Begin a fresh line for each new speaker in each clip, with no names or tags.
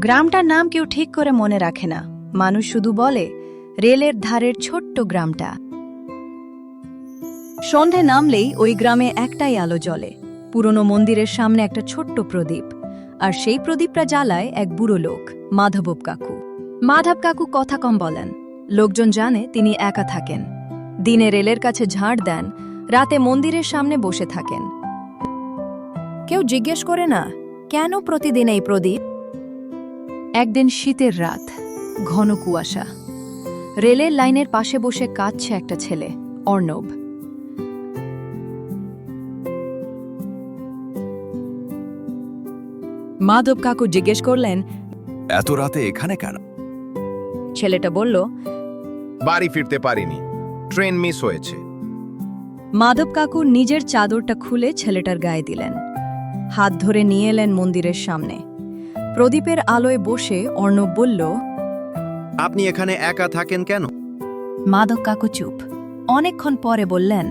গ্রামটার নাম কেউ ঠিক করে মনে রাখে না, মানুষ শুধু বলে রেলের ধারের ছোট্ট গ্রামটা। সন্ধে নামলেই ওই গ্রামে একটাই আলো জ্বলে, পুরনো মন্দিরের সামনে একটা ছোট্ট প্রদীপ। আর সেই প্রদীপটা জ্বালায় এক বুড়ো লোক, মাধব কাকু। মাধব কাকু কথা কম বলেন, লোকজন জানে তিনি একা থাকেন। দিনে রেলের কাছে ঝাড় দেন, রাতে মন্দিরের সামনে বসে থাকেন। কেউ জিজ্ঞেস করে না কেন প্রতিদিন এই প্রদীপ। একদিন শীতের রাত, ঘন কুয়াশা। রেলের লাইনের পাশে বসে কাঁদছে একটা ছেলে, অর্ণব। মাধব কাকু জিজ্ঞেস করলেন,
এত রাতে এখানে কেন?
ছেলেটা বলল,
বাড়ি ফিরতে পারিনি, ট্রেন মিস হয়েছে।
মাধব কাকু নিজের চাদরটা খুলে ছেলেটার গায়ে দিলেন, হাত ধরে নিয়ে এলেন মন্দিরের সামনে। প্রদীপের আলোয় বসে অর্ণব বলল,
আপনি এখানে একা থাকেন কেন?
মাধব কাকু চুপ। অনেকক্ষণ পরে বললেন,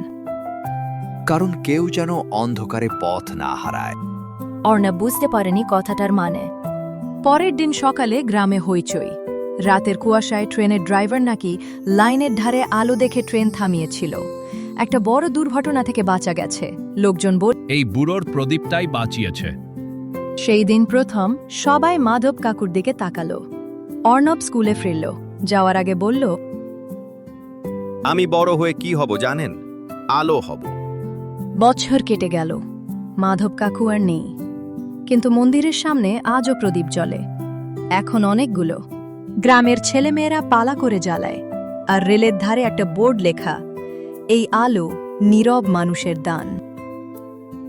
কারণ কেউ যেন অন্ধকারে পথ না হারায়।
অর্ণব বুঝতে পারেনি কথাটার মানে। পরের দিন সকালে গ্রামে হইচই। রাতের কুয়াশায় ট্রেনের ড্রাইভার নাকি লাইনের ধারে আলো দেখে ট্রেন থামিয়েছিল। একটা বড় দুর্ঘটনা থেকে বাঁচা গেছে, লোকজন বল।
এই বুড়োর প্রদীপটাই বাঁচিয়েছে।
সেই দিন প্রথম সবাই মাধব কাকুর দিকে তাকালো। অর্ণব স্কুলে ফিরল, যাওয়ার আগে বলল,
আমি বড় হয়ে কি হব জানেন? আলো হব।
বছর কেটে গেল, মাধব কাকু আর নেই, কিন্তু মন্দিরের সামনে আজও প্রদীপ জ্বলে। এখন অনেকগুলো। গ্রামের ছেলেমেয়েরা পালা করে জ্বালায়, আর রেলের ধারে একটা বোর্ড লেখা, এই আলো নীরব মানুষের দান।